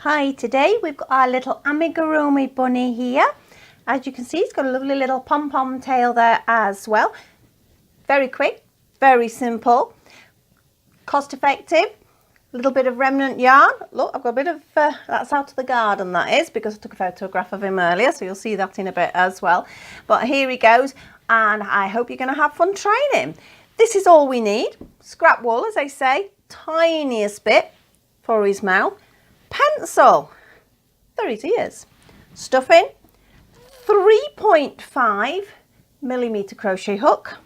Hi, today we've got our little Amigurumi bunny here. As you can see, it's got a lovely little pom-pom tail there as well. Very quick, very simple, cost effective, a little bit of remnant yarn. Look, I've got a bit of, that's out of the garden that is, because I took a photograph of him earlier, so you'll see that in a bit as well. But here he goes, and I hope you're going to have fun trying him. This is all we need. Scrap wool, as I say, tiniest bit for his mouth. Pencil for his ears, stuffing, 3.5mm crochet hook.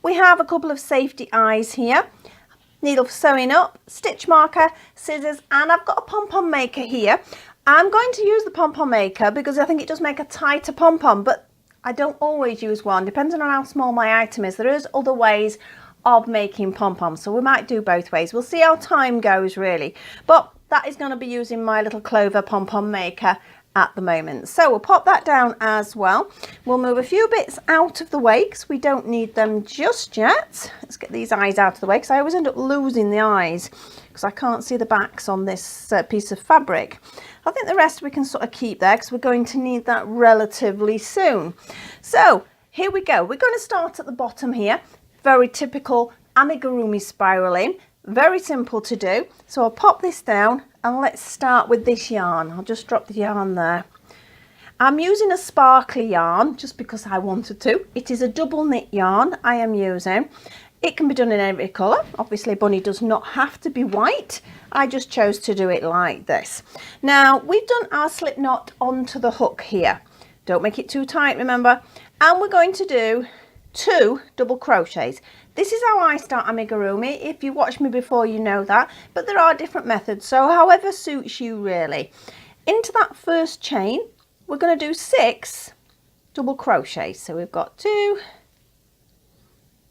We have a couple of safety eyes here, needle for sewing up, stitch marker, scissors, and I've got a pom-pom maker here. I'm going to use the pom-pom maker because I think it does make a tighter pom-pom, but I don't always use one, depending on how small my item is. There is other ways of making pom-poms, so we might do both ways. We'll see how time goes really, but that is going to be using my little Clover pom-pom maker at the moment. So we'll pop that down as well. We'll move a few bits out of the way because we don't need them just yet. Let's get these eyes out of the way because I always end up losing the eyes because I can't see the backs on this piece of fabric. I think the rest we can sort of keep there because we're going to need that relatively soon. So here we go. We're going to start at the bottom here. Very typical Amigurumi spiraling. Very simple to do. So I'll pop this down and let's start with this yarn. I'll just drop the yarn there. I'm using a sparkly yarn just because I wanted to. It is a double knit yarn I am using. It can be done in every colour. Obviously bunny does not have to be white. I just chose to do it like this. Now we've done our slip knot onto the hook here. Don't make it too tight, remember. And we're going to do 2 double crochets. This is how I start Amigurumi. If you watched me before, you know that, but there are different methods, so however suits you really. Into that first chain, we're going to do 6 double crochets. So we've got 2,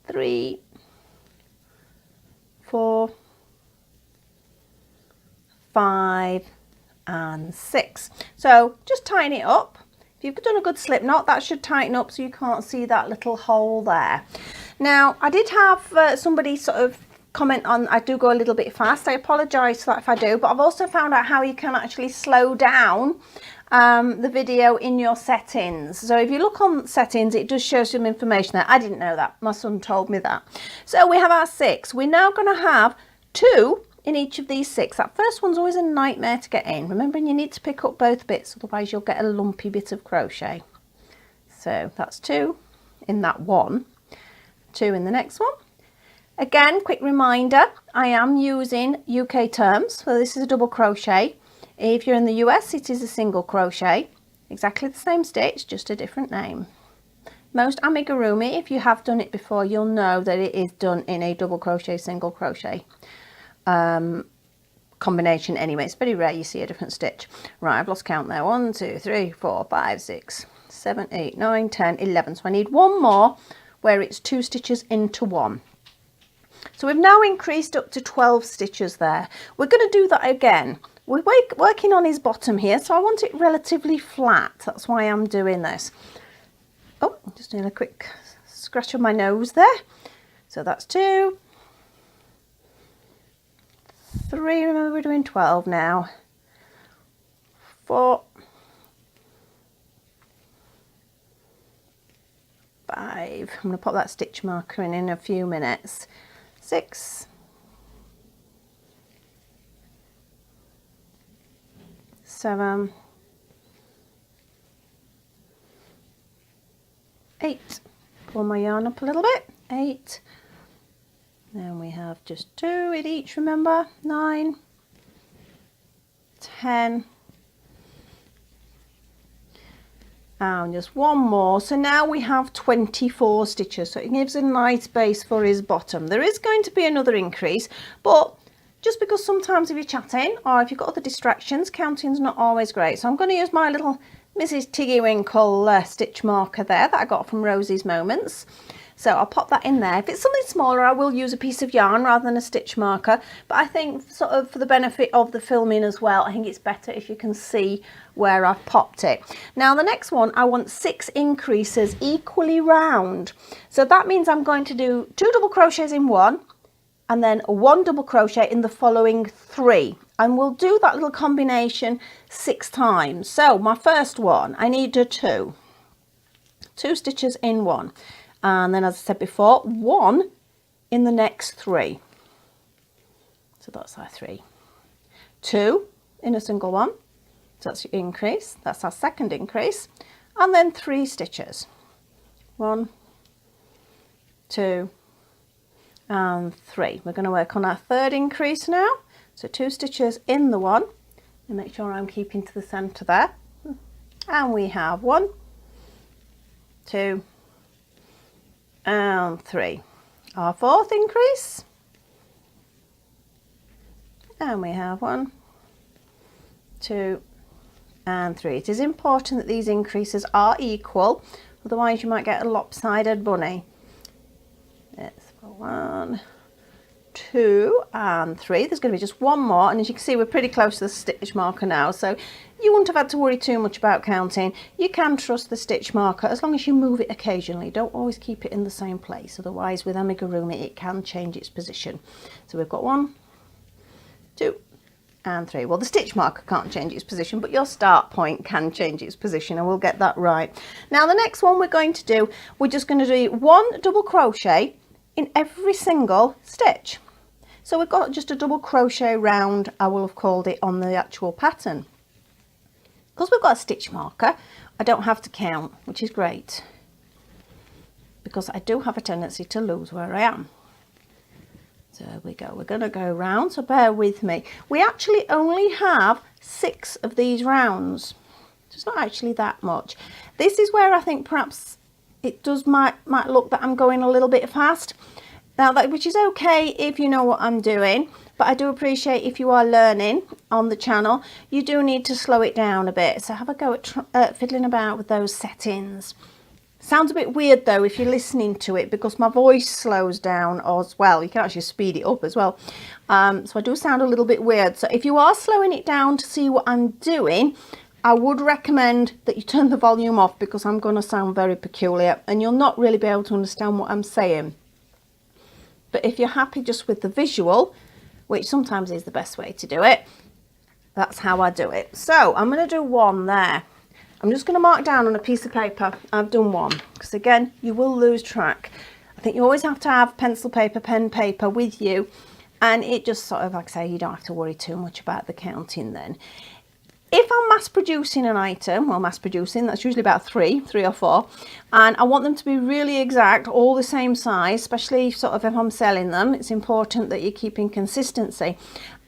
3, 4, 5, and 6. So just tighten it up. If you've done a good slip knot, that should tighten up so you can't see that little hole there. Now, I did have somebody sort of comment on, I do go a little bit fast. I apologise for that if I do, but I've also found out how you can actually slow down the video in your settings. So if you look on settings, it does show some information there. I didn't know that. My son told me that. So we have our 6. We're now going to have 2 in each of these 6. That first one's always a nightmare to get in. Remembering you need to pick up both bits, otherwise you'll get a lumpy bit of crochet. So that's 2 in that one, 2 in the next one. Again, quick reminder, I am using UK terms, so this is a double crochet. If you're in the US, it is a single crochet. Exactly the same stitch, just a different name. Most Amigurumi, if you have done it before, you'll know that it is done in a double crochet, single crochet combination anyway. It's very rare you see a different stitch. Right, I've lost count there. 1, 2, 3, 4, 5, 6, 7, 8, 9, 10, 11. So I need one more where it's 2 stitches into one. So we've now increased up to 12 stitches there. We're going to do that again. We're working on his bottom here, so I want it relatively flat. That's why I'm doing this. Oh, just doing a quick scratch of my nose there. So that's 2, 3, remember we're doing 12 now, 4, 5, I'm going to pop that stitch marker in a few minutes, 6, 7, 8, pull my yarn up a little bit, 8, then we have just 2 in each, remember, 9, 10, and just one more. So now we have 24 stitches, so it gives a nice base for his bottom. There is going to be another increase, but just because sometimes if you're chatting or if you've got other distractions, counting's not always great. So I'm going to use my little Mrs. Tiggywinkle stitch marker there that I got from Rosie's Moments. So I'll pop that in there. If it's something smaller, I will use a piece of yarn rather than a stitch marker. But I think sort of for the benefit of the filming as well, I think it's better if you can see where I've popped it. Now the next one, I want 6 increases equally round. So that means I'm going to do 2 double crochets in one and then 1 double crochet in the following 3, and we'll do that little combination 6 times. So my first one, I need a 2 stitches in 1, and then as I said before, 1 in the next 3. So that's our 3, 2 in a single one, so that's your increase, that's our second increase, and then 3 stitches, 1, 2 and 3. We're going to work on our third increase now, so 2 stitches in the one, and make sure I'm keeping to the center there, and we have 1, 2 and 3. Our fourth increase, and we have 1, 2 and 3. It is important that these increases are equal, otherwise you might get a lopsided bunny. Let's go 1, 2 and 3. There's going to be just one more, and as you can see we're pretty close to the stitch marker now, so you wouldn't have had to worry too much about counting. You can trust the stitch marker as long as you move it occasionally. Don't always keep it in the same place, otherwise with amigurumi it can change its position. So we've got 1, 2 and 3. Well, the stitch marker can't change its position, but your start point can change its position, and we'll get that right. Now the next one we're going to do, we're just going to do 1 double crochet in every single stitch. So we've got just a double crochet round, I will have called it on the actual pattern. Because we've got a stitch marker, I don't have to count, which is great, because I do have a tendency to lose where I am. So there we go, we're going to go round, so bear with me. We actually only have 6 of these rounds, so it's not actually that much. This is where I think perhaps it might look that I'm going a little bit fast. Now which is okay if you know what I'm doing, but I do appreciate if you are learning on the channel, you do need to slow it down a bit. So have a go at fiddling about with those settings. Sounds a bit weird though if you're listening to it, because my voice slows down as well. You can actually speed it up as well. So I do sound a little bit weird. So if you are slowing it down to see what I'm doing, I would recommend that you turn the volume off, because I'm going to sound very peculiar and you'll not really be able to understand what I'm saying. But if you're happy just with the visual, which sometimes is the best way to do it, that's how I do it. So I'm going to do 1 there. I'm just going to mark down on a piece of paper I've done 1, because again you will lose track. I think you always have to have pencil paper, pen paper with you, and it just sort of, like I say, you don't have to worry too much about the counting then. If I'm mass producing an item, well, mass producing, that's usually about 3 or 4, and I want them to be really exact, all the same size, especially sort of if I'm selling them, it's important that you're keeping consistency.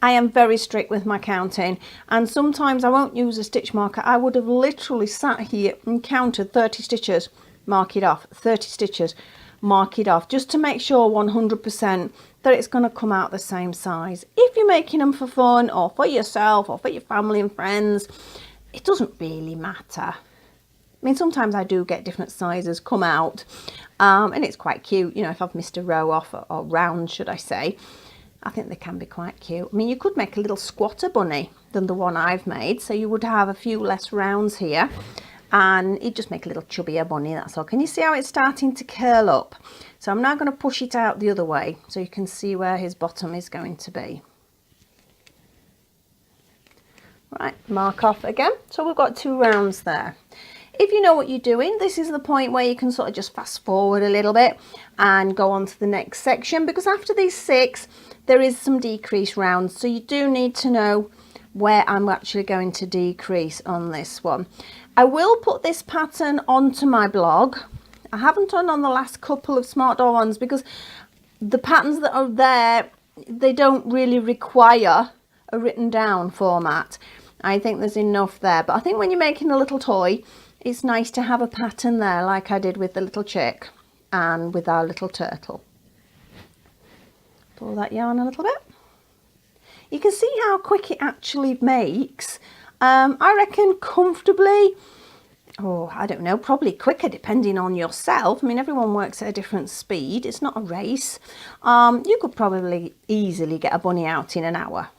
I am very strict with my counting, and sometimes I won't use a stitch marker. I would have literally sat here and counted 30 stitches, mark it off, 30 stitches, mark it off, just to make sure 100% that it's going to come out the same size. If you're making them for fun or for yourself or for your family and friends, it doesn't really matter. I mean, sometimes I do get different sizes come out, and it's quite cute, you know, if I've missed a row off, or round should I say. I think they can be quite cute. I mean, you could make a little squatter bunny than the one I've made, so you would have a few less rounds here, and it'd just make a little chubbier bunny, that's all. Can you see how it's starting to curl up? So I'm now going to push it out the other way so you can see where his bottom is going to be. Right, mark off again. So we've got 2 rounds there. If you know what you're doing, this is the point where you can sort of just fast forward a little bit and go on to the next section, because after these 6 there is some decrease rounds, so you do need to know where I'm actually going to decrease on this one. I will put this pattern onto my blog. I haven't done on the last couple of Smart Doll ones, because the patterns that are there, they don't really require a written down format. I think there's enough there, but I think when you're making a little toy, it's nice to have a pattern there, like I did with the little chick and with our little turtle. Pull that yarn a little bit. You can see how quick it actually makes. I reckon comfortably, oh, I don't know, probably quicker depending on yourself. I mean, everyone works at a different speed. It's not a race. You could probably easily get a bunny out in an hour.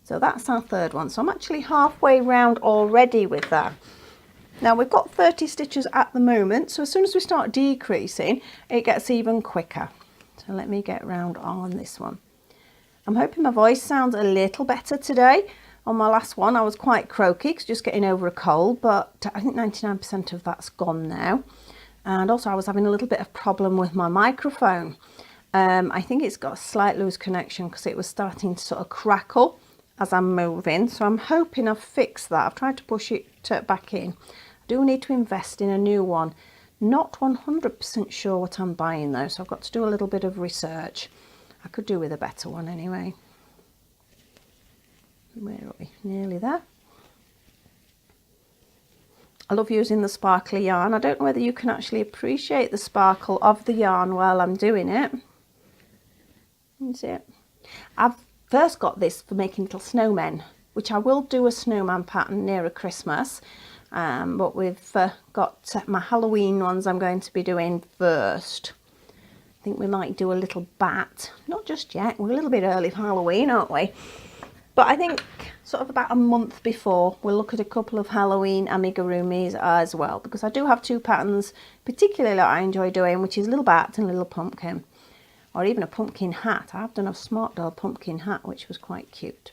So that's our third one. So I'm actually halfway round already with that. Now we've got 30 stitches at the moment, so as soon as we start decreasing, it gets even quicker. So let me get round on this one. I'm hoping my voice sounds a little better today. On my last one, I was quite croaky, cause just getting over a cold, but I think 99% of that's gone now. And also I was having a little bit of problem with my microphone. I think it's got a slight loose connection because it was starting to sort of crackle as I'm moving. So I'm hoping I've fixed that. I've tried to push it back in. I do need to invest in a new one. Not 100% sure what I'm buying though, so I've got to do a little bit of research. I could do with a better one anyway. Where are we? Nearly there. I love using the sparkly yarn. I don't know whether you can actually appreciate the sparkle of the yarn while I'm doing it. You see it? I've first got this for making little snowmen, which I will do a snowman pattern nearer Christmas. But we've got my Halloween ones I'm going to be doing first. I think we might do a little bat. Not just yet. We're a little bit early for Halloween, aren't we? But I think sort of about a month before, we'll look at a couple of Halloween amigurumis as well, because I do have two patterns particularly that I enjoy doing, which is little bat and little pumpkin, or even a pumpkin hat. I've done a Smart Doll pumpkin hat, which was quite cute.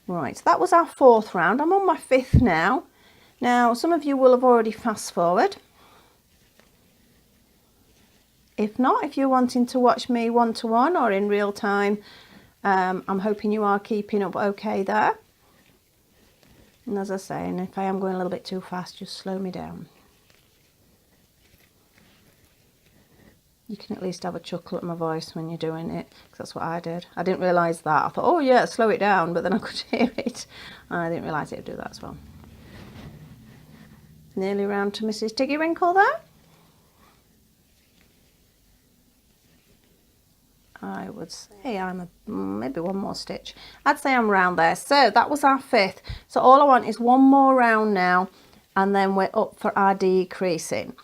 Right, so that was our fourth round. I'm on my fifth now. Now, some of you will have already fast forward. If not, if you're wanting to watch me one-to-one or in real time, I'm hoping you are keeping up okay there. And as I say, and if I am going a little bit too fast, just slow me down. You can at least have a chuckle at my voice when you're doing it, because that's what I did. I didn't realise that. I thought, oh yeah, slow it down, but then I could hear it. And I didn't realise it would do that as well. Nearly round to Mrs. Tiggy Winkle there. I would say I'm maybe one more stitch. I'd say I'm round there. So that was our fifth. So all I want is one more round now, and then we're up for our decreasing.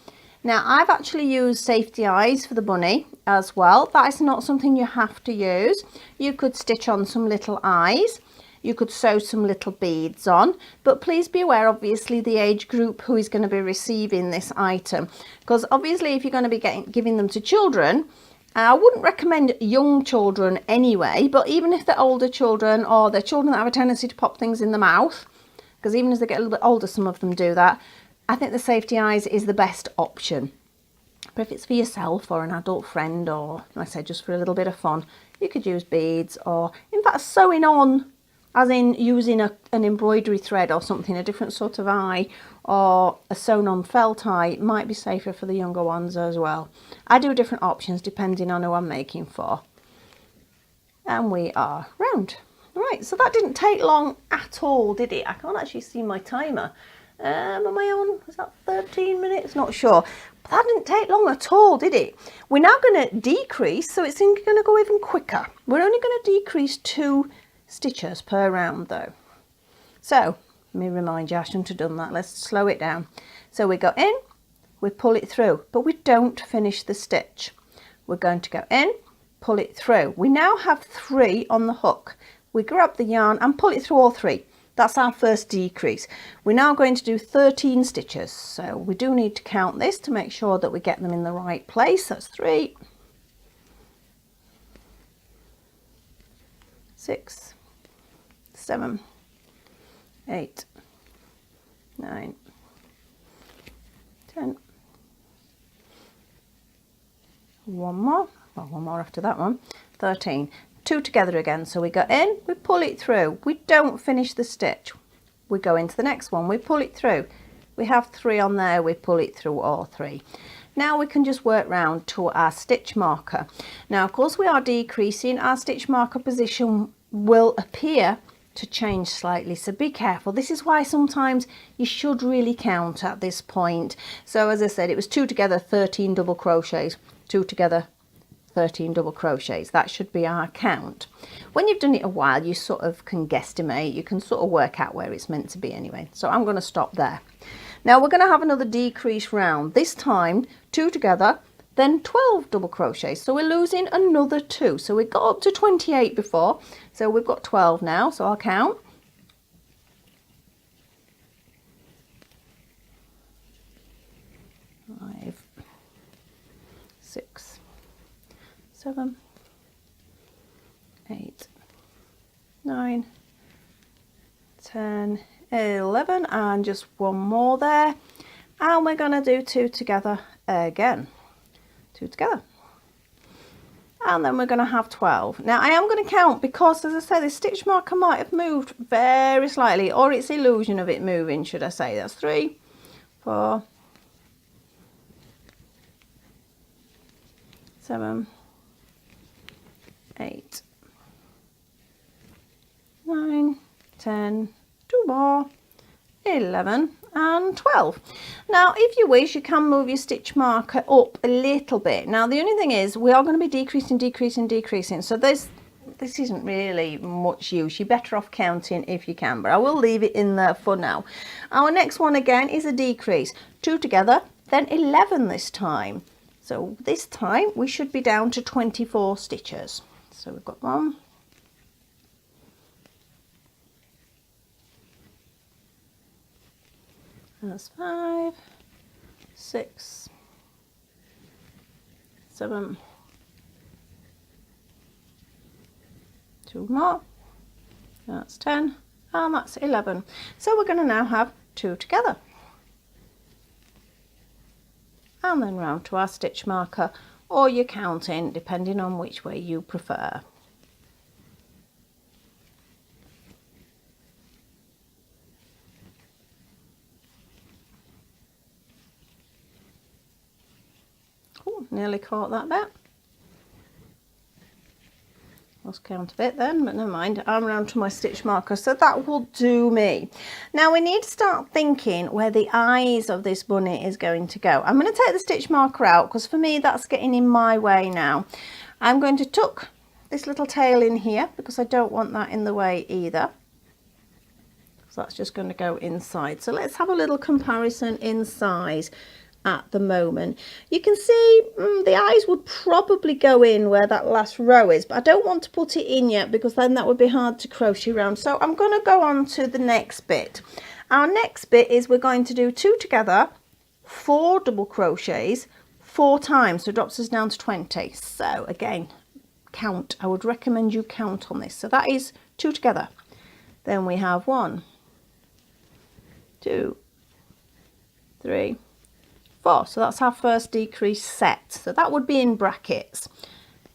Now I've actually used safety eyes for the bunny as well. That is not something you have to use. You could stitch on some little eyes. You could sew some little beads on, but please be aware obviously the age group who is going to be receiving this item, because obviously if you're going to be giving them to children, I wouldn't recommend young children anyway, but even if they're older children or they're children that have a tendency to pop things in the mouth, because even as they get a little bit older, some of them do that, I think the safety eyes is the best option. But if it's for yourself or an adult friend, or like I said, just for a little bit of fun, you could use beads, or in fact sewing on, as in using an embroidery thread or something, a different sort of eye, or a sewn on felt eye might be safer for the younger ones as well. I do different options depending on who I'm making for. And we are round. Right, so that didn't take long at all, did it? I can't actually see my timer. Am I on, was that 13 minutes? Not sure. But that didn't take long at all, did it? We're now going to decrease, so it's going to go even quicker. We're only going to decrease 2 stitches per round though. So let me remind you, I shouldn't have done that. Let's slow it down. So we go in, we pull it through, but we don't finish the stitch. We're going to go in, pull it through. We now have 3 on the hook. We grab the yarn and pull it through all 3. That's our first decrease. We're now going to do 13 stitches. So we do need to count this to make sure that we get them in the right place. That's 3, 6, 7, 8, 9, 10. One more, well, one more after that one. 13. 2 together again. So we go in, we pull it through. We don't finish the stitch. We go into the next one, we pull it through. We have 3 on there, we pull it through all 3. Now we can just work round to our stitch marker. Now of course we are decreasing, our stitch marker position will appear to change slightly, so be careful. This is why sometimes you should really count at this point. So as I said, it was 2 together, 13 double crochets, 2 together, 13 double crochets. That should be our count. When you've done it a while, you sort of can guesstimate, you can sort of work out where it's meant to be anyway. So I'm going to stop there. Now we're going to have another decrease round, this time 2 together, then 12 double crochets. So we're losing another 2. So we got up to 28 before, so we've got 12 now. So I'll count. 5, 6, 7, 8, 9, 10, 11, and just one more there, and we're going to do 2 together again, 2 together, and then we're going to have 12. Now I am going to count because, as I say, the stitch marker might have moved very slightly, or it's illusion of it moving, should I say. That's 3, 4, 7, 8, 9, 10, 2 more, 11 and 12. Now if you wish, you can move your stitch marker up a little bit. Now the only thing is, we are going to be decreasing, so this isn't really much use. You're better off counting if you can, but I will leave it in there for now. Our next one again is a decrease, 2 together, then 11 this time. So this time we should be down to 24 stitches. So we've got 1, 5, 6, 7, 2 more, that's 10, and that's 11. So we're going to now have 2 together, and then round to our stitch marker, or your counting, depending on which way you prefer. Oh, nearly caught that bit. Lost count a bit then, but never mind. I'm round to my stitch marker, so that will do me. Now we need to start thinking where the eyes of this bunny is going to go. I'm going to take the stitch marker out because for me that's getting in my way now. I'm going to tuck this little tail in here because I don't want that in the way either. So that's just going to go inside. So let's have a little comparison in size. At the moment you can see the eyes would probably go in where that last row is, but I don't want to put it in yet because then that would be hard to crochet around. So I'm going to go on to the next bit. Our next bit is we're going to do 2 together, 4 double crochets 4 times, so it drops us down to 20. So again, count. I would recommend you count on this. So that is 2 together, then we have 1, 2, 3, 4. So that's our first decrease set. So that would be in brackets.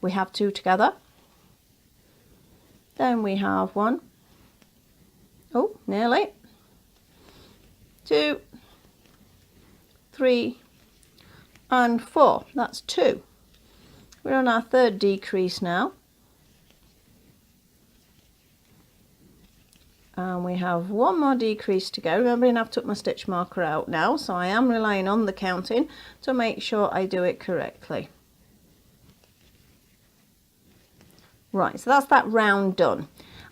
We have 2 together. Then we have 1. Oh, nearly. 2, 3, and 4. That's 2. We're on our third decrease now. And we have 1 more decrease to go. Remembering I've took my stitch marker out now, so I am relying on the counting to make sure I do it correctly. Right, so that's that round done.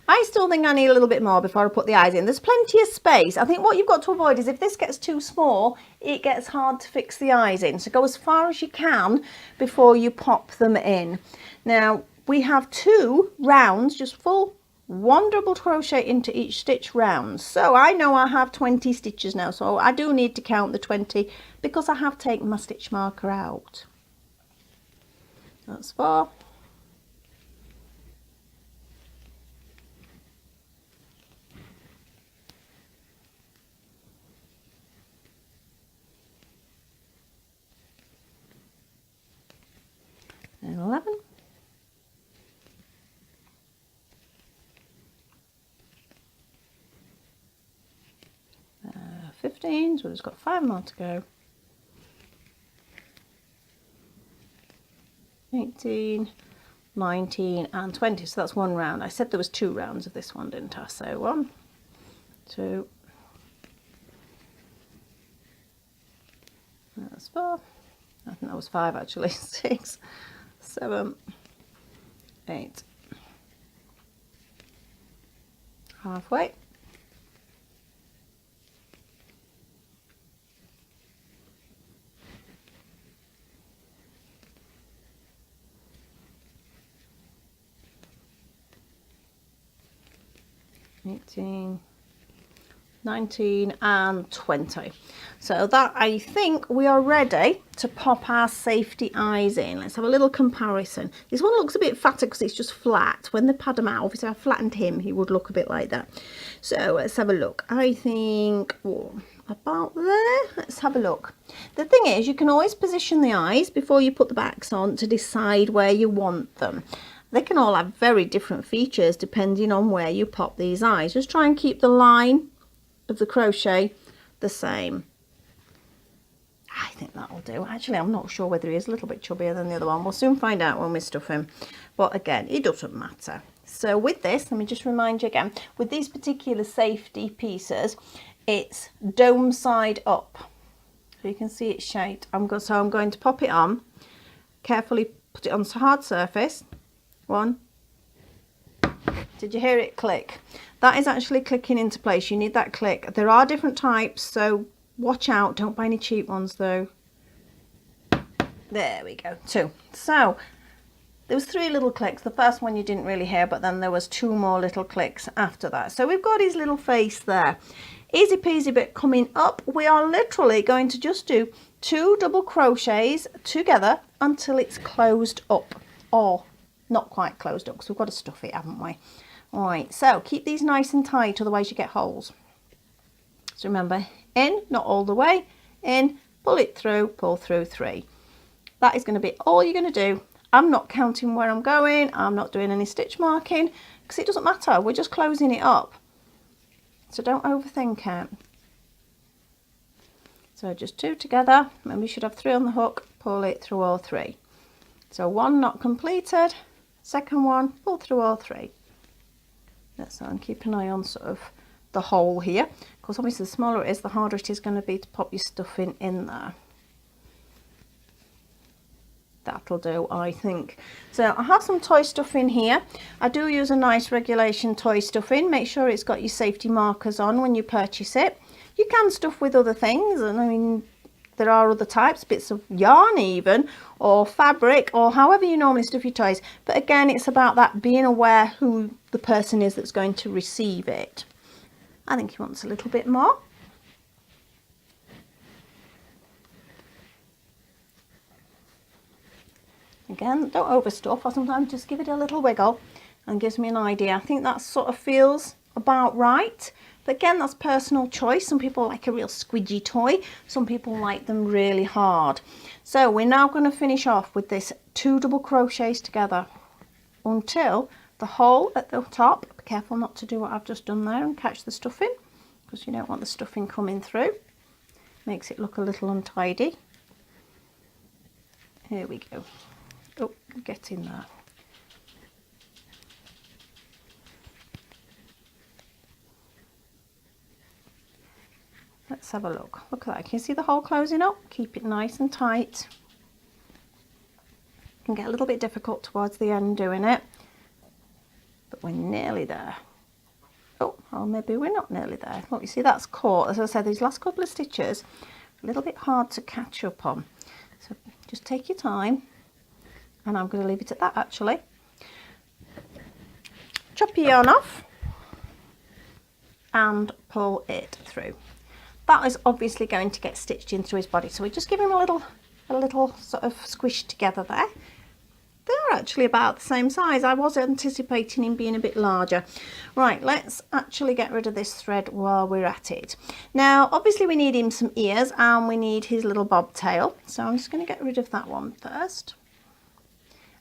I still think I need a little bit more before I put the eyes in. There's plenty of space. I think what you've got to avoid is if this gets too small, it gets hard to fix the eyes in. So go as far as you can before you pop them in. Now we have 2 rounds, just full 1 double crochet into each stitch round. So I know I have 20 stitches now, so I do need to count the 20 because I have taken my stitch marker out. That's 4, 11, 15, so we've got 5 more to go. 18, 19 and 20, so that's 1 round. I said there was 2 rounds of this one, didn't I? So 1, 2, that's 4, I think that was 5 actually. 6, 7, 8, halfway, 18, 19 and 20. So that, I think we are ready to pop our safety eyes in. Let's have a little comparison. This one looks a bit fatter because it's just flat. When they pad them out, obviously I flattened him, he would look a bit like that. So let's have a look. I think about there. Let's have a look. The thing is, you can always position the eyes before you put the backs on to decide where you want them. They can all have very different features depending on where you pop these eyes. Just try and keep the line of the crochet the same. I think that'll do. Actually, I'm not sure whether he is a little bit chubbier than the other one. We'll soon find out when we stuff him. But again, it doesn't matter. So with this, let me just remind you again, with these particular safety pieces, it's dome side up. So you can see it's shaped. I'm going to pop it on, carefully put it on a hard surface. One. Did you hear it click? That is actually clicking into place. You need that click. There are different types, so watch out. Don't buy any cheap ones though. There we go. 2. So there was 3 little clicks. The first one you didn't really hear, but then there was 2 more little clicks after that. So we've got his little face there. Easy peasy. But coming up, we are literally going to just do 2 double crochets together until it's closed up, or not quite closed up, because we've got to stuff it, haven't we? All right, so keep these nice and tight, otherwise you get holes. So remember, in, not all the way, in, pull it through, pull through 3. That is going to be all you're going to do. I'm not counting where I'm going. I'm not doing any stitch marking, because it doesn't matter. We're just closing it up. So don't overthink it. So just 2 together, and we should have 3 on the hook. Pull it through all 3. So 1 not completed. Second one, pull through all 3. That's on. Keep an eye on sort of the hole here, because obviously the smaller it is, the harder it is going to be to pop your stuffing in there. That'll do, I think. So I have some toy stuffing here. I do use a nice regulation toy stuffing. Make sure it's got your safety markers on when you purchase it. You can stuff with other things, and I mean, there are other types, bits of yarn even, or fabric, or however you normally stuff your toys. But again, it's about that being aware who the person is that's going to receive it. I think he wants a little bit more. Again, don't overstuff. I sometimes just give it a little wiggle and gives me an idea. I think that sort of feels about right. But again, that's personal choice. Some people like a real squidgy toy. Some people like them really hard. So we're now going to finish off with this 2 double crochets together until the hole at the top. Be careful not to do what I've just done there and catch the stuffing, because you don't want the stuffing coming through. Makes it look a little untidy. Here we go. Oh, get in there. Let's have a look. Look at that. Can you see the hole closing up? Keep it nice and tight. It can get a little bit difficult towards the end doing it, but we're nearly there. Oh, or maybe we're not nearly there. Look, you see that's caught. As I said, these last couple of stitches, a little bit hard to catch up on. So just take your time, and I'm going to leave it at that actually. Chop your yarn off and pull it through. That is obviously going to get stitched into his body, so we just give him a little sort of squish together there. They're actually about the same size. I was anticipating him being a bit larger. Right, let's actually get rid of this thread while we're at it. Now, obviously we need him some ears and we need his little bobtail, so I'm just going to get rid of that one first.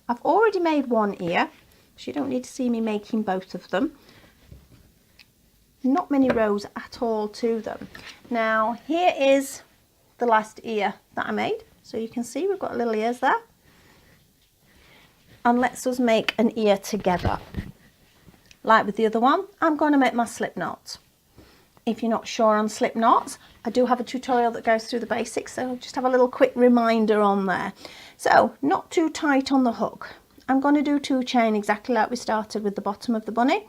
I've already made one ear, so you don't need to see me making both of them. Not many rows at all to them. Now here is the last ear that I made, so you can see we've got little ears there, and let's us make an ear together. Like with the other one, I'm going to make my slip knot. If you're not sure on slip knots, I do have a tutorial that goes through the basics, so just have a little quick reminder on there. So not too tight on the hook. I'm going to do 2 chain exactly like we started with the bottom of the bunny.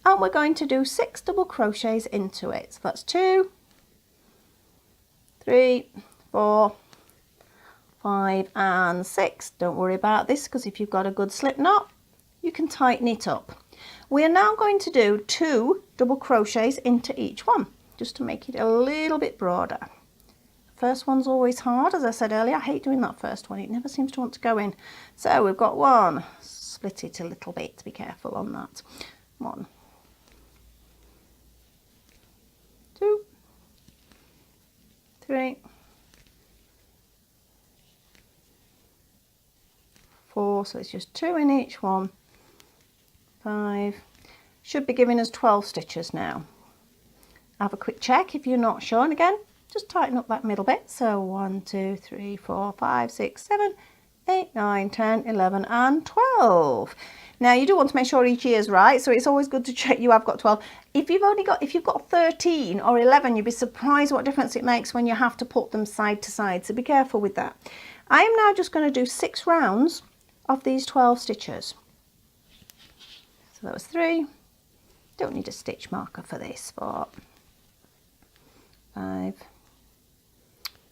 And we're going to do 6 double crochets into it. So that's 2, 3, 4, 5 and 6. Don't worry about this, because if you've got a good slip knot, you can tighten it up. We are now going to do 2 double crochets into each one. just to make it a little bit broader. First one's always hard, as I said earlier. I hate doing that first one. It never seems to want to go in. So we've got one. Split it a little bit. Be careful on that. 1, 2, 3, 4. So it's just 2 in each one. 5. Should be giving us 12 stitches now. Have a quick check if you're not sure. And again, just tighten up that middle bit. So 1, 2, 3, 4, 5, 6, 7, 8, 9, 10, 11 and 12. Now you do want to make sure each ear is right, so it's always good to check you have got 12. If you've got 13 or 11, you'd be surprised what difference it makes when you have to put them side to side, so be careful with that. I am now just going to do 6 rounds of these 12 stitches. So that was 3. Don't need a stitch marker for this spot. 5.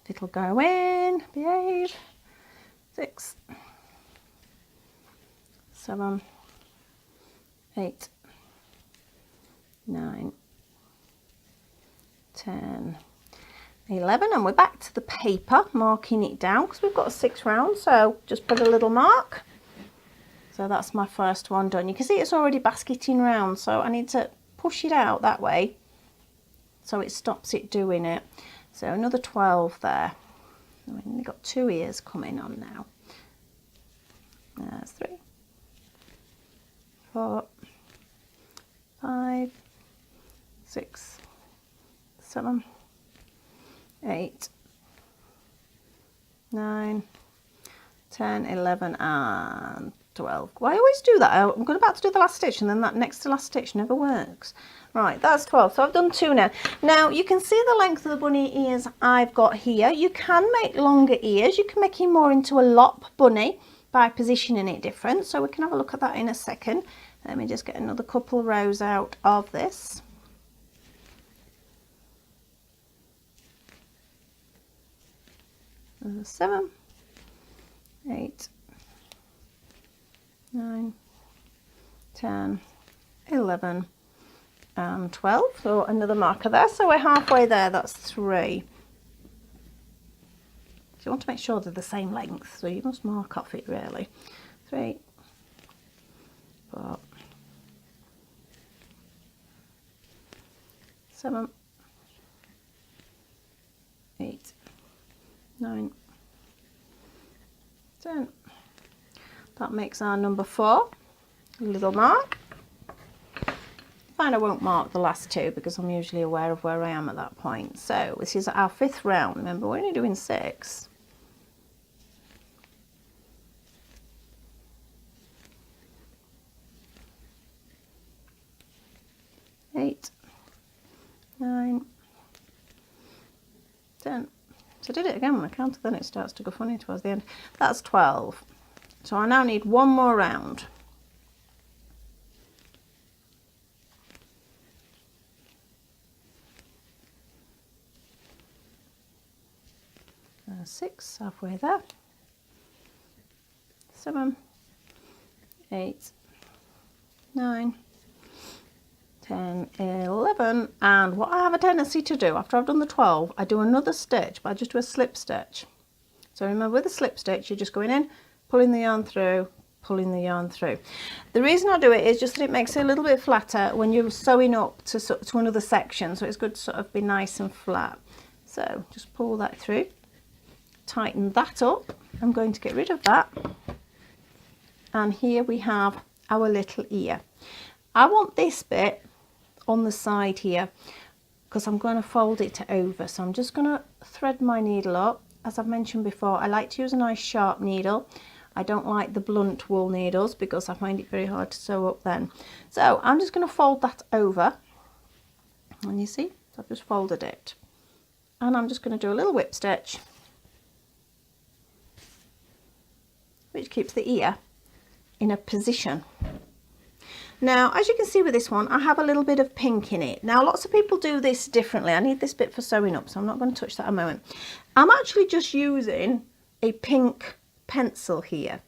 It'll go in, behave. 6, 7, 8, 9, 10, 11, and we're back to the paper, marking it down because we've got 6 rounds, so just put a little mark. So that's my first one done. You can see it's already basketing round, so I need to push it out that way so it stops it doing it. So another 12 there. We've got 2 ears coming on now. There's 3, 4, 5, 6, 7, 8, 9, 10, 11 and 12. Well, I always do that. I'm about to do the last stitch and then that next to last stitch never works. Right, that's 12. So I've done 2 now. Now you can see the length of the bunny ears I've got here. You can make longer ears. You can make him more into a lop bunny by positioning it different. So we can have a look at that in a second. Let me just get another couple rows out of this. There's 7, 8, 9, 10, 11 and 12. So another marker there. So we're halfway there. That's 3. So you want to make sure they're the same length. So you must mark off it really. 3, 4, 7, 8, 9, 10. That makes our number 4. A little mark. Fine, I won't mark the last 2 because I'm usually aware of where I am at that point. So this is our 5th round. Remember, we're only doing 6. Eight, 9, 10. So I did it again when I counted, then it starts to go funny towards the end. That's 12. So I now need 1 more round. 6, halfway there. 7, 8, 9, 10, 11, and what I have a tendency to do after I've done the 12, I do another stitch, but I just do a slip stitch. So remember, with a slip stitch, you're just going in, pulling the yarn through, pulling the yarn through. The reason I do it is just that it makes it a little bit flatter when you're sewing up to another section, so it's good to sort of be nice and flat. So just pull that through, tighten that up. I'm going to get rid of that, and here we have our little ear. I want this bit on the side here because I'm going to fold it over, so I'm just going to thread my needle up. As I've mentioned before, I like to use a nice sharp needle. I don't like the blunt wool needles because I find it very hard to sew up then. So I'm just going to fold that over, and you see, I've just folded it, and I'm just going to do a little whip stitch, which keeps the ear in a position. Now, as you can see with this one, I have a little bit of pink in it. Now, lots of people do this differently. I need this bit for sewing up, so I'm not going to touch that a moment. I'm actually just using a pink pencil here.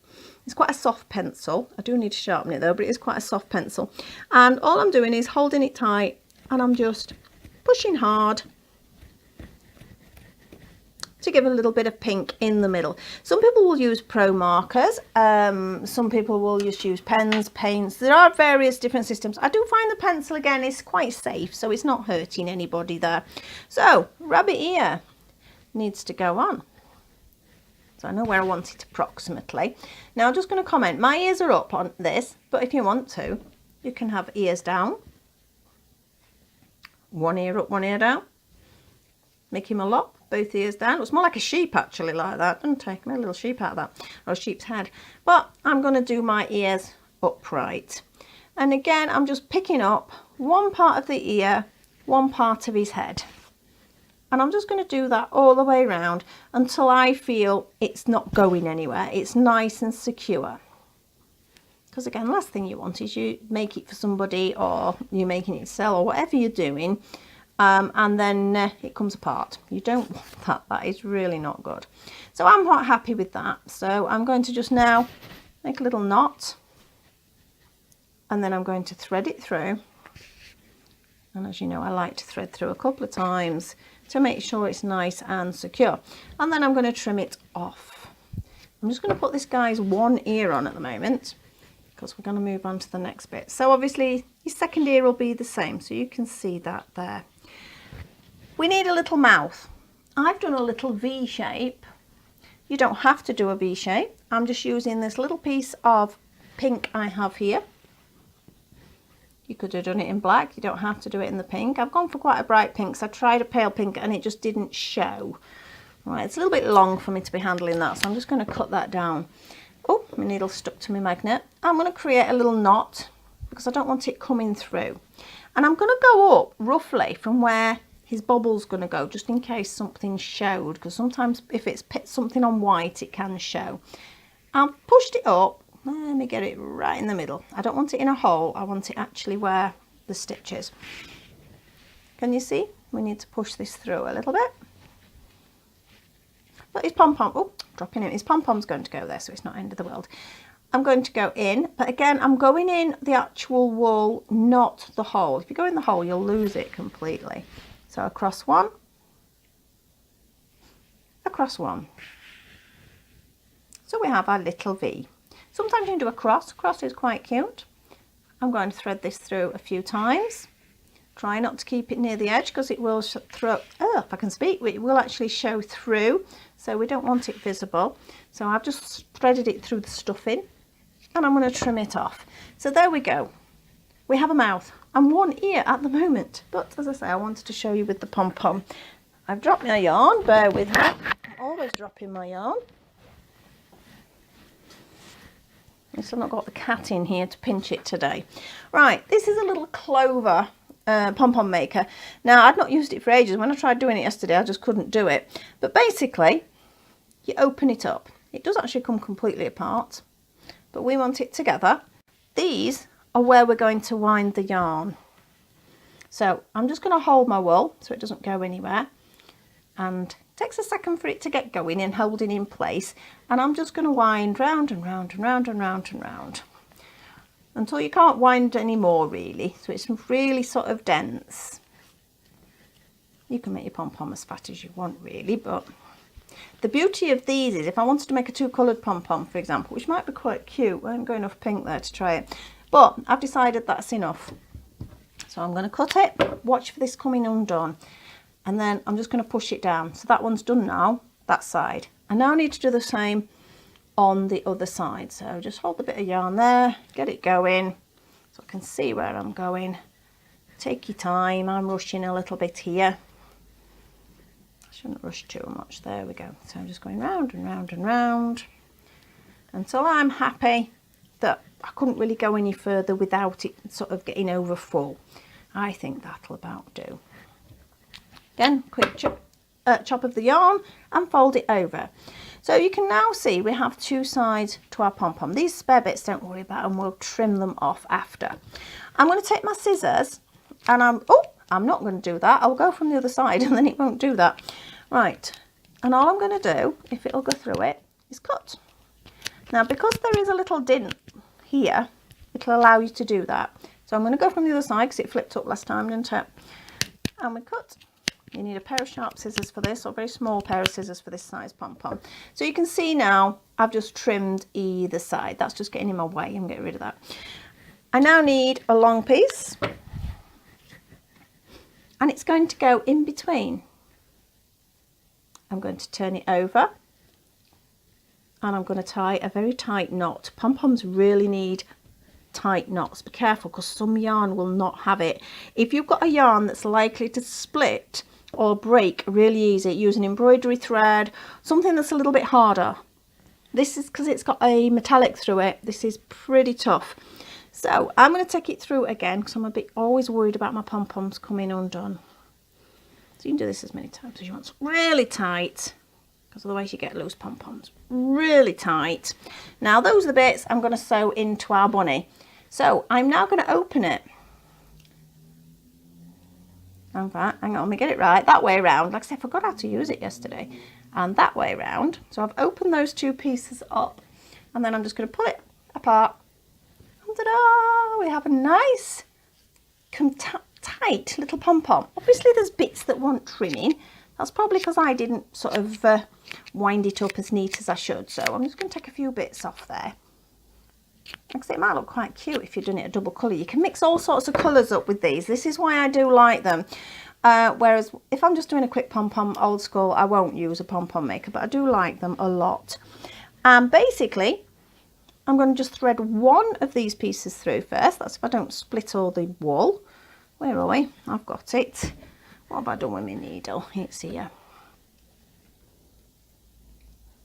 It's quite a soft pencil. I do need to sharpen it though, but it is quite a soft pencil. And all I'm doing is holding it tight, and I'm just pushing hard to give a little bit of pink in the middle. Some people will use pro markers, some people will just use pens, paints. There are various different systems. I do find the pencil again is quite safe, so it's not hurting anybody there. So rabbit ear needs to go on. So I know where I want it approximately. Now I'm just going to comment, my ears are up on this, but if you want to, you can have ears down. One ear up, one ear down. Mickey Malop, both ears down. Looks more like a sheep actually, like that, doesn't it? Made a little sheep out of that, or a sheep's head. But I'm going to do my ears upright. And again, I'm just picking up one part of the ear, one part of his head. And I'm just going to do that all the way around until I feel it's not going anywhere. It's nice and secure. Because again, last thing you want is you make it for somebody, or you're making it sell, or whatever you're doing. And then it comes apart. You don't want that. That is really not good. So I'm quite happy with that. So I'm going to just now make a little knot, and then I'm going to thread it through. And as you know, I like to thread through a couple of times to make sure it's nice and secure. And then I'm going to trim it off. I'm just going to put this guy's one ear on at the moment, because we're going to move on to the next bit. So obviously your second ear will be the same, so you can see that there. We need a little mouth. I've done a little V shape. You don't have to do a V shape. I'm just using this little piece of pink I have here. You could have done it in black. You don't have to do it in the pink. I've gone for quite a bright pink, so I tried a pale pink and it just didn't show. Right, it's a little bit long for me to be handling that, so I'm just going to cut that down. Oh, my needle stuck to my magnet. I'm going to create a little knot because I don't want it coming through. And I'm going to go up roughly from where his bobble's going to go, just in case something showed, because sometimes if it's something on white, it can show. I've pushed it up. Let me get it right in the middle. I don't want it in a hole. I want it actually where the stitch is. Can you see? We need to push this through a little bit. But his pom-pom, oh, dropping in. His pom-pom's going to go there, so it's not end of the world. I'm going to go in, but again, I'm going in the actual wool, not the hole. If you go in the hole, you'll lose it completely. So across one, across one. So we have our little V. Sometimes you can do a cross. Cross is quite cute. I'm going to thread this through a few times. Try not to keep it near the edge because it will throw, oh, if I can speak, it will actually show through. So we don't want it visible. So I've just threaded it through the stuffing and I'm going to trim it off. So there we go. We have a mouth and one ear at the moment. But as I say, I wanted to show you with the pom-pom. I've dropped my yarn, bear with me. I'm always dropping my yarn. I've still not got the cat in here to pinch it today. Right, this is a little Clover pom-pom maker. Now, I'd not used it for ages. When I tried doing it yesterday, I just couldn't do it. But basically, you open it up. It does actually come completely apart, but we want it together. These are where we're going to wind the yarn. So I'm just going to hold my wool so it doesn't go anywhere. And it takes a second for it to get going and holding in place. And I'm just going to wind round and round and round and round and round until you can't wind anymore, really. So it's really sort of dense. You can make your pom-pom as fat as you want, really, but the beauty of these is if I wanted to make a two-coloured pom-pom, for example, which might be quite cute. I haven't got enough pink there to try it, but I've decided that's enough. So I'm going to cut it, watch for this coming undone, and then I'm just going to push it down. So that one's done now, that side. I now need to do the same on the other side. So just hold a bit of yarn there, get it going so I can see where I'm going. Take your time, I'm rushing a little bit here. I shouldn't rush too much. There we go. So I'm just going round and round and round until I'm happy that I couldn't really go any further without it sort of getting over full. I think that'll about do. Again, quick chop of the yarn and fold it over. So you can now see we have two sides to our pom-pom. These spare bits, don't worry about them, we'll trim them off after. I'm going to take my scissors and I'm not going to do that. I'll go from the other side and then it won't do that. Right, and all I'm going to do, if it'll go through it, is cut. Now, because there is a little dint here, it'll allow you to do that. So I'm going to go from the other side because it flipped up last time, didn't it? and we cut. You need a pair of sharp scissors for this, or a very small pair of scissors for this size pom-pom. So you can see now I've just trimmed either side. That's just getting in my way. I'm getting rid of that. I now need a long piece, and it's going to go in between. I'm going to turn it over, and I'm going to tie a very tight knot. Pom-poms really need tight knots. Be careful, because some yarn will not have it. If you've got a yarn that's likely to split or break really easy, use an embroidery thread, something that's a little bit harder. This is because it's got a metallic through it. This is pretty tough. So I'm going to take it through again, because I'm a bit always worried about my pom-poms coming undone. So you can do this as many times as you want. Really tight, because otherwise you get loose pom-poms. Really tight. Now those are the bits I'm going to sew into our bunny. So I'm now going to open it. In fact, hang on, let me get it right. That way around. Like I said, I forgot how to use it yesterday. And that way around. So I've opened those two pieces up, and then I'm just going to pull it apart. And ta-da! We have a nice, tight little pom-pom. Obviously, there's bits that want trimming. That's probably because I didn't sort of wind it up as neat as I should. So I'm just going to take a few bits off there. Like I say, it might look quite cute if you've done it a double colour. You can mix all sorts of colours up with these. This is why I do like them. Whereas if I'm just doing a quick pom-pom old school, I won't use a pom-pom maker, but I do like them a lot. And basically, I'm going to just thread one of these pieces through first. That's if I don't split all the wool. Where are we? I've got it. What have I done with my needle? It's here.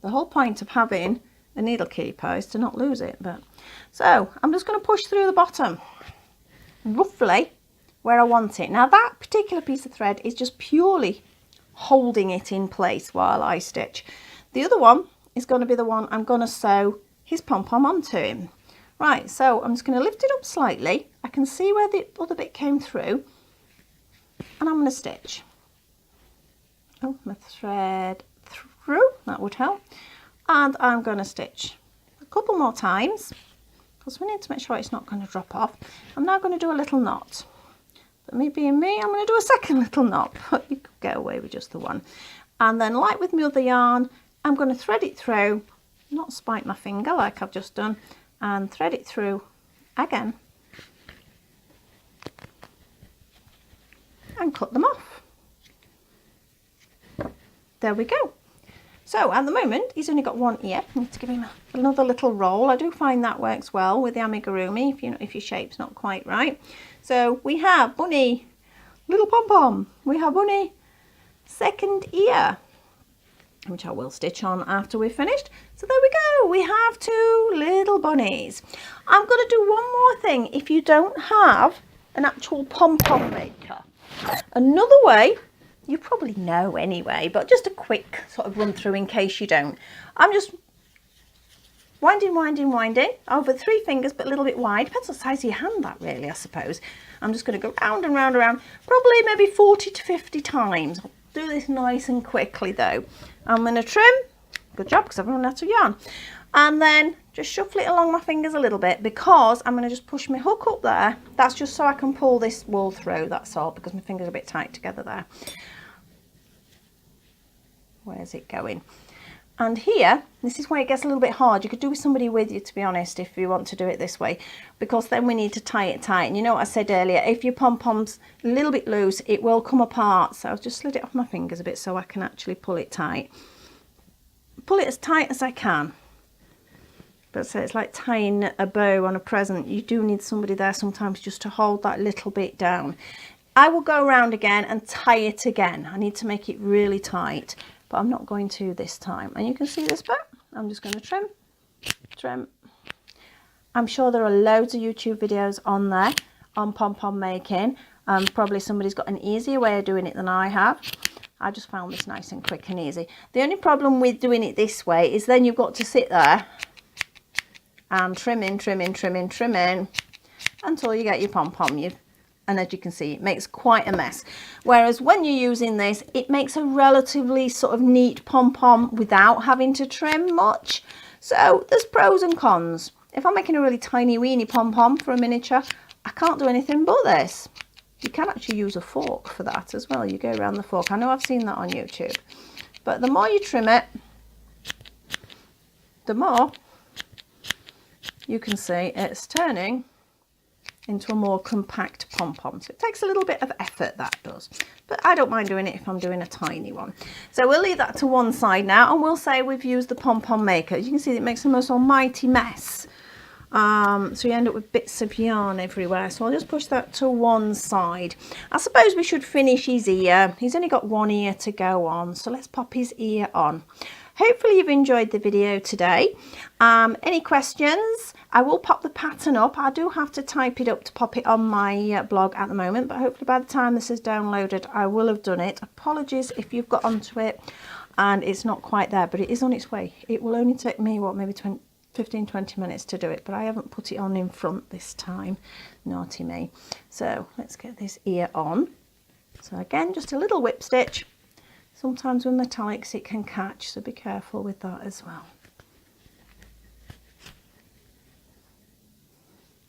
The whole point of having a needle keeper is to not lose it. But so I'm just going to push through the bottom roughly where I want it. Now that particular piece of thread is just purely holding it in place while I stitch. The other one is going to be the one I'm going to sew his pom-pom onto him. Right, so I'm just going to lift it up slightly. I can see where the other bit came through, and I'm going to stitch. Oh, my thread through, that would help. And I'm going to stitch a couple more times, because we need to make sure it's not going to drop off. I'm now going to do a little knot. But me being me, I'm going to do a second little knot, but you could get away with just the one. And then, like with my other yarn, I'm going to thread it through, not spike my finger like I've just done, and thread it through again and cut them off. There we go. So at the moment he's only got one ear. I need to give him another little roll. I do find that works well with the amigurumi if your shape's not quite right. So we have bunny, little pom-pom. We have bunny, second ear, which I will stitch on after we've finished. So there we go, we have two little bunnies. I'm going to do one more thing. If you don't have an actual pom-pom maker, another way, you probably know anyway, but just a quick sort of run through in case you don't. I'm just winding over 3 fingers, but a little bit wide. Depends what size of your hand that really, I suppose. I'm just going to go round and round and round, probably maybe 40 to 50 times. Do this nice and quickly though. I'm going to trim. Good job, because I've run out of yarn. And then just shuffle it along my fingers a little bit, because I'm going to just push my hook up there. That's just so I can pull this wool through, that's all, because my fingers are a bit tight together there. Where's it going? And here, this is where it gets a little bit hard. You could do with somebody with you, to be honest, if you want to do it this way, because then we need to tie it tight. And you know what I said earlier, if your pom-pom's a little bit loose, it will come apart. So I've just slid it off my fingers a bit so I can actually pull it tight. Pull it as tight as I can. But so it's like tying a bow on a present. You do need somebody there sometimes just to hold that little bit down. I will go around again and tie it again. I need to make it really tight, but I'm not going to this time. And you can see this bit. I'm just going to trim. I'm sure there are loads of YouTube videos on there on pom-pom making. Probably somebody's got an easier way of doing it than I have. I just found this nice and quick and easy. The only problem with doing it this way is then you've got to sit there and trimming until you get your pom-pom. And as you can see, it makes quite a mess. Whereas when you're using this, it makes a relatively sort of neat pom-pom without having to trim much. So there's pros and cons. If I'm making a really tiny weeny pom-pom for a miniature, I can't do anything but this. You can actually use a fork for that as well. You go around the fork. I know I've seen that on YouTube. But the more you trim it, the more you can see it's turning into a more compact pom-pom. So it takes a little bit of effort, that does. But I don't mind doing it if I'm doing a tiny one. So we'll leave that to one side now, and we'll say we've used the pom-pom maker. As you can see, it makes the most almighty mess. So you end up with bits of yarn everywhere. So I'll just push that to one side. I suppose we should finish his ear. He's only got one ear to go on. So let's pop his ear on. Hopefully you've enjoyed the video today. Any questions? I will pop the pattern up. I do have to type it up to pop it on my blog at the moment, but hopefully by the time this is downloaded, I will have done it. Apologies if you've got onto it and it's not quite there, but it is on its way. It will only take me, what, maybe 15-20 minutes to do it, but I haven't put it on in front this time. Naughty me. So let's get this ear on. So again, just a little whip stitch. Sometimes with metallics it can catch, so be careful with that as well.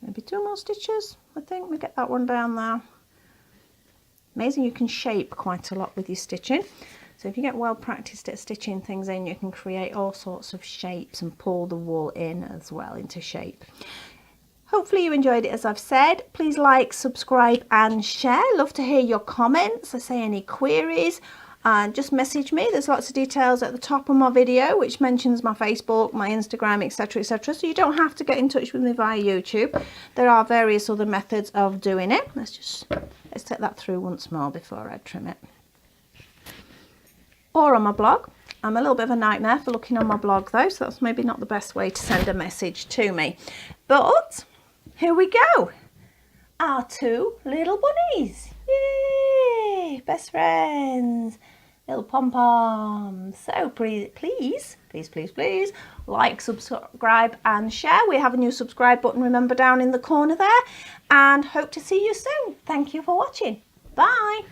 Maybe 2 more stitches, I think. We get that one down there. Amazing, you can shape quite a lot with your stitching. So if you get well practiced at stitching things in, you can create all sorts of shapes and pull the wool in as well into shape. Hopefully you enjoyed it, as I've said. Please like, subscribe and share. Love to hear your comments. I say any queries. Just message me. There's lots of details at the top of my video which mentions my Facebook, my Instagram, etc, etc, so you don't have to get in touch with me via YouTube. There are various other methods of doing it. Let's take that through once more before I trim it. Or on my blog. I'm a little bit of a nightmare for looking on my blog though, so that's maybe not the best way to send a message to me. But here we go, our 2 little bunnies. Yay, best friends, little pom-poms. So please like, subscribe and share. We have a new subscribe button, remember, down in the corner there, and hope to see you soon. Thank you for watching. Bye.